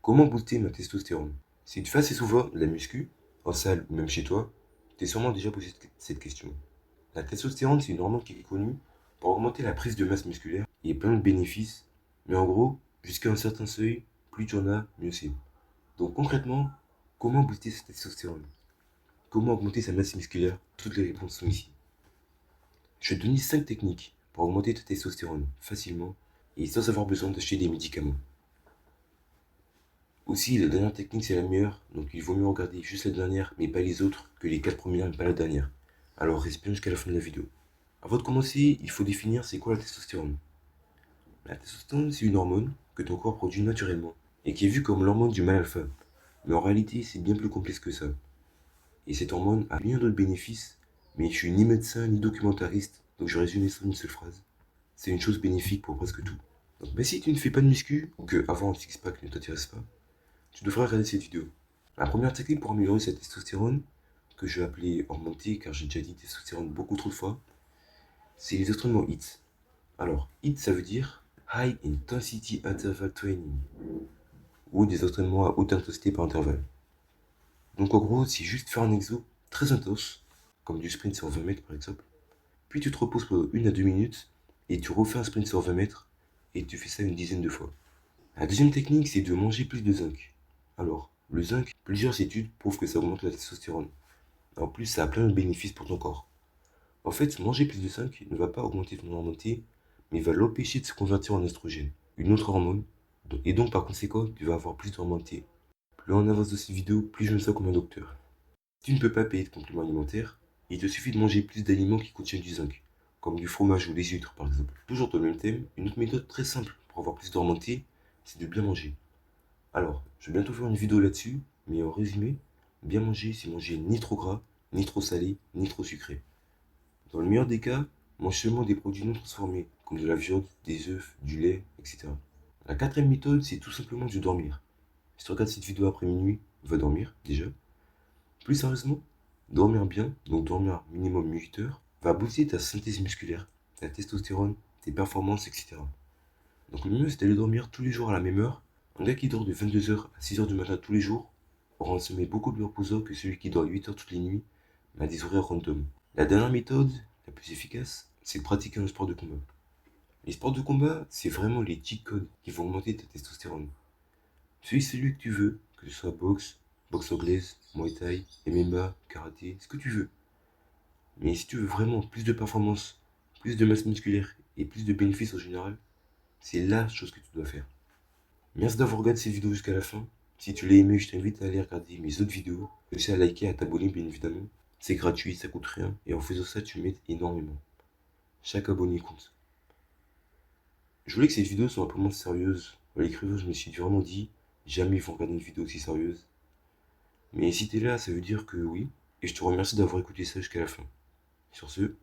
Comment booster ma testostérone? Si tu fais assez souvent de la muscu, en salle ou même chez toi, t'es sûrement déjà posé cette question. La testostérone, c'est une hormone qui est connue pour augmenter la prise de masse musculaire. Il y a plein de bénéfices, mais en gros, jusqu'à un certain seuil, plus tu en as, mieux c'est. Donc concrètement, comment booster cette testostérone? Comment augmenter sa masse musculaire? Toutes les réponses sont ici. Je vais te donner 5 techniques pour augmenter ta testostérone facilement et sans avoir besoin d'acheter des médicaments. Aussi, la dernière technique c'est la meilleure, donc il vaut mieux regarder juste la dernière, mais pas les autres, que les 4 premières, mais pas la dernière. Alors reste bien jusqu'à la fin de la vidéo. Avant de commencer, il faut définir c'est quoi la testostérone. La testostérone, c'est une hormone que ton corps produit naturellement et qui est vue comme l'hormone du mâle alpha. Mais en réalité, c'est bien plus complexe que ça. Et cette hormone a bien d'autres bénéfices, mais je suis ni médecin ni documentariste, donc je résume ça en une seule phrase. C'est une chose bénéfique pour presque tout. Donc, mais si tu ne fais pas de muscu, ou que avant un six-pack ne t'intéresse pas, tu devrais regarder cette vidéo. La première technique pour améliorer cette testostérone, que je vais appeler hormone T car j'ai déjà dit testostérone beaucoup trop de fois, c'est les entraînements HIIT. Alors, HIIT ça veut dire High Intensity Interval Training, ou des entraînements à haute intensité par intervalle. Donc en gros, c'est juste faire un exo très intense, comme du sprint sur 20 mètres par exemple, puis tu te reposes pendant 1 à 2 minutes, et tu refais un sprint sur 20 mètres, et tu fais ça une dizaine de fois. La deuxième technique, c'est de manger plus de zinc. Alors, le zinc, plusieurs études prouvent que ça augmente la testostérone. En plus, ça a plein de bénéfices pour ton corps. En fait, manger plus de zinc ne va pas augmenter ton hormone T, mais va l'empêcher de se convertir en estrogène, une autre hormone, et donc par conséquent, tu vas avoir plus d'hormone T. Plus on avance dans cette vidéo, plus je me sens comme un docteur. Si tu ne peux pas payer de compléments alimentaires, il te suffit de manger plus d'aliments qui contiennent du zinc, comme du fromage ou des huîtres par exemple. Toujours dans le même thème, une autre méthode très simple pour avoir plus d'hormone T, c'est de bien manger. Alors, je vais bientôt faire une vidéo là-dessus, mais en résumé, bien manger, c'est manger ni trop gras, ni trop salé, ni trop sucré. Dans le meilleur des cas, mange seulement des produits non transformés, comme de la viande, des œufs, du lait, etc. La quatrième méthode, c'est tout simplement de dormir. Si tu regardes cette vidéo après minuit, va dormir déjà. Plus sérieusement, dormir bien, donc dormir minimum 8 heures, va booster ta synthèse musculaire, ta testostérone, tes performances, etc. Donc le mieux, c'est d'aller dormir tous les jours à la même heure. Un gars qui dort de 22 heures à 6 heures du matin tous les jours aura un sommeil beaucoup plus reposant que celui qui dort 8 heures toutes les nuits, mais à des horaires random. La dernière méthode, la plus efficace, c'est de pratiquer un sport de combat. Les sports de combat, c'est vraiment les cheat codes qui vont augmenter ta testostérone. Suis celui que tu veux, que ce soit boxe, boxe anglaise, muay thai, MMA, karaté, ce que tu veux. Mais si tu veux vraiment plus de performance, plus de masse musculaire et plus de bénéfices en général, c'est la chose que tu dois faire. Merci d'avoir regardé cette vidéo jusqu'à la fin. Si tu l'as aimé, je t'invite à aller regarder mes autres vidéos. Aussi à liker, à t'abonner bien évidemment. C'est gratuit, ça coûte rien. Et en faisant ça, tu m'aides énormément. Chaque abonné compte. Je voulais que cette vidéo soit un peu moins sérieuse. En l'écrivant, je me suis vraiment dit, jamais ils vont regarder une vidéo aussi sérieuse. Mais si t'es là, ça veut dire que oui. Et je te remercie d'avoir écouté ça jusqu'à la fin. Sur ce,